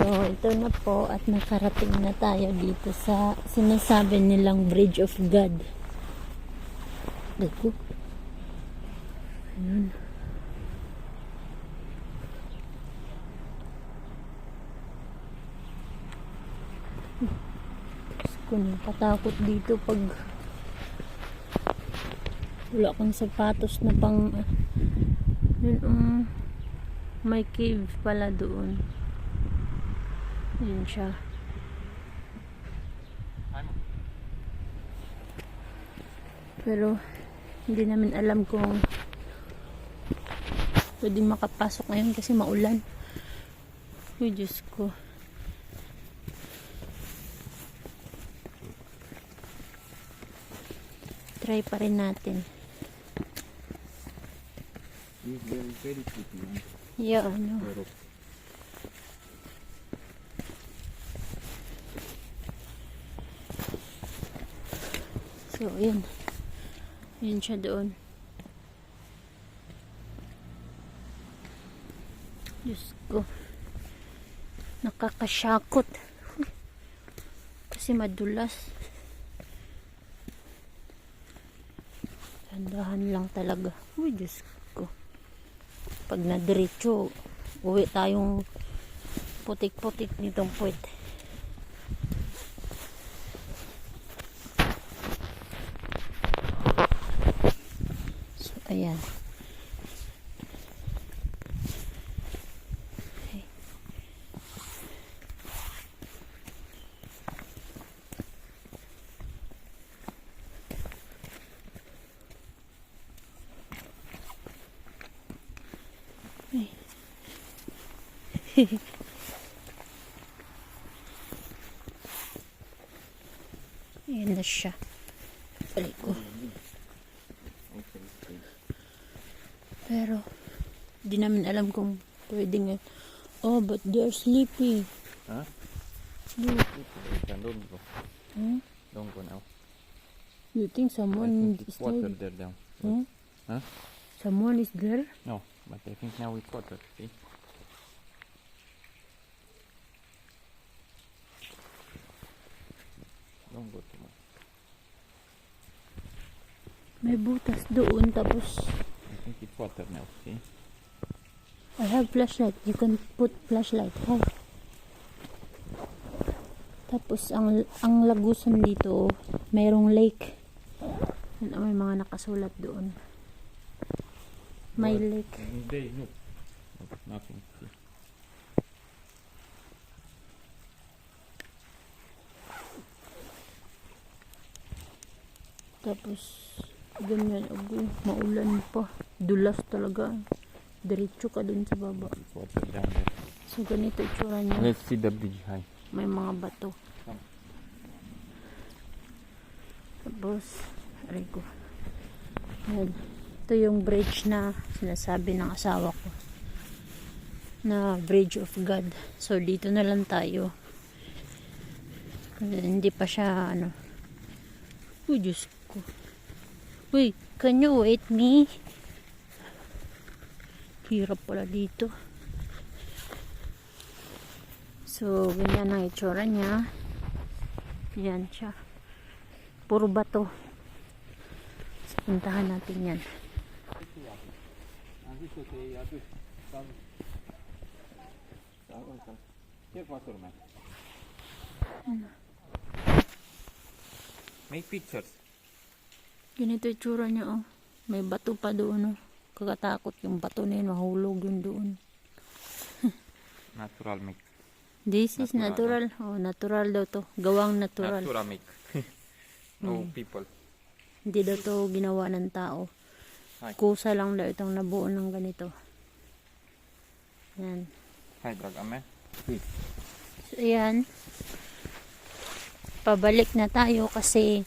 So, ito na po at nakarating na tayo dito sa sinasabi nilang Bridge of God. Dito. Ayun. Kung katakot dito pag wala kang sapatos na pang yun, may cave pala doon. Yun siya. Pero hindi namin alam kung pwedeng makapasok ngayon kasi maulan. Uy, Diyos ko. Try pa rin natin. Yeah, ano. So, yun. Yun siya doon. Diyos ko. Nakakasyakot. Kasi madulas. Tandahan lang talaga. Uy, Diyos ko. Pag nadiretso, uwi tayong putik-putik nitong puwet. So, ayan. Okay. Ayan na siya. Balik ko. Pero di namin alam kung pwede nga. Oh, but they are sleepy. Huh? Look. Don't go. Hmm? Don't go now. You think I someone think is it's water there? there down. Hmm? Huh? Someone is there? No, but I think now it's water. See? Don't go too much. May butas doon tapos I think it's water now. See? I have flashlight. You can put flashlight. Oh. Tapos ang lagusan dito, mayroong lake. May mga nakasulat doon. May lake. They no. Nothing. See? Tapos ganyan, maulan pa. Dulas talaga. Diretso ka dun sa baba. It's water down there. So ganito itsura niya. Let's see the bridge high. May mga bato. Tapos, aray ko. Ayan. Ito yung bridge na sinasabi ng asawa ko. Na Bridge of God. So, dito na lang tayo. Hindi pa siya, ano. Uy, Diyos ko. Uy, can you wait me? Hirap pala dito. So, ganyan ang itsura niya. Yan siya. Puro bato. So, puntahan natin yan. Make pictures. Ganito itsura niya, oh. May bato pa doon, oh. Kakatakot yung bato na yun. Mahulog yun doon. Natural make. This is natural. Oh, natural daw to. Gawang natural. Natural make. No people. Hindi daw to ginawa ng tao. Hi. Kusa lang daw itong nabuo ng ganito. Yan. Hi, drag amen. Please. So, ayan. Pabalik na tayo kasi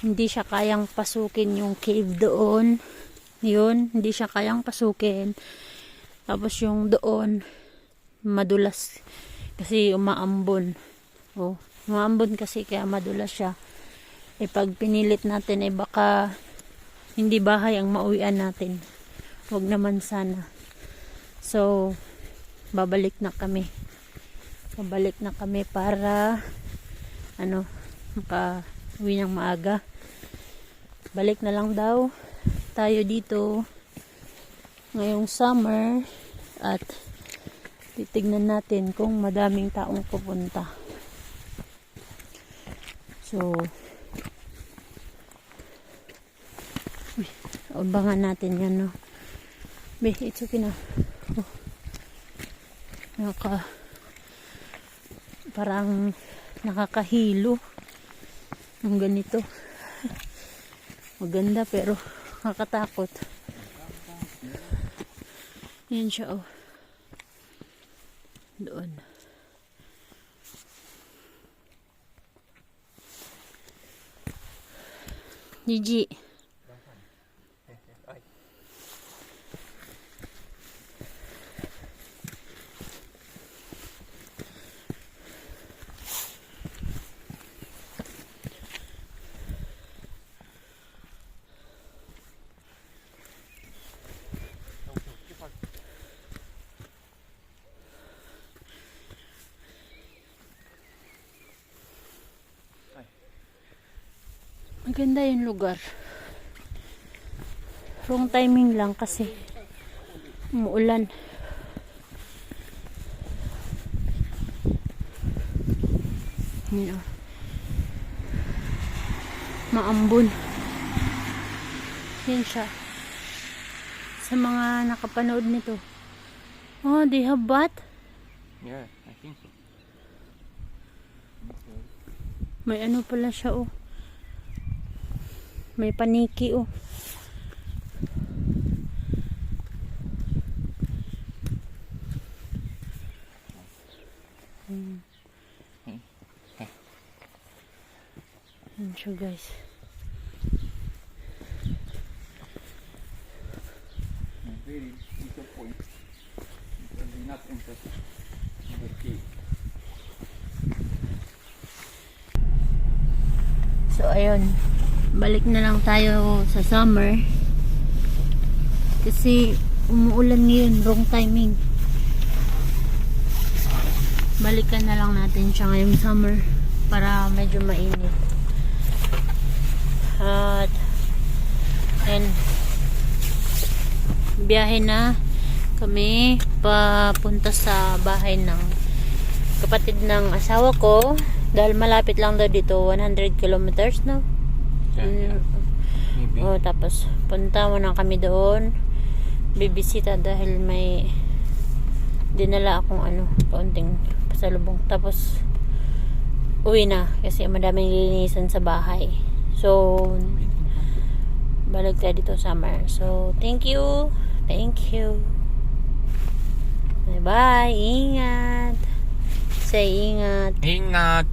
hindi siya kayang pasukin yung cave doon. Yun, hindi siya kayang pasukin. Tapos yung doon, madulas. Kasi umaambon. Oh, umaambon kasi kaya madulas siya. Eh pag pinilit natin ay baka hindi bahay ang mauwian natin. Huwag naman sana. So, babalik na kami. Pabalik na kami para maka-uwi ng maaga. Balik na lang daw tayo dito ngayong summer at titignan natin kung madaming taong pupunta. So, abangan natin yan, no? It's okay na. Parang nakakahilo ang ganito. Maganda pero nakakatakot. Yan siya, oh. Doon. Gigi. Maganda yung lugar. Wrong timing lang kasi umuulan. Yan, oh. Maambon. Yan siya. Sa mga nakapanood nito. Oh, they have bath? Yeah, I think so. May ano pala siya, oh. May paniki, oh. Yan siya, guys. Very disappointed because we're not interested in the cave. So, ayun. Balik na lang tayo sa summer. Kasi umuulan ngayon. Wrong timing. Balikan na lang natin siya ngayong summer para medyo mainit. At and biyahe na kami papunta sa bahay ng kapatid ng asawa ko dahil malapit lang daw dito, 100 kilometers, no? Yeah. Maybe. Oh, tapos punta muna kami doon, bibisita dahil may dinala akong kaunting pasalubong, tapos uwi na kasi madaming lilinisan sa bahay. So balik tayo dito summer. So thank you. Bye bye. Ingat. Say ingat. Ingat.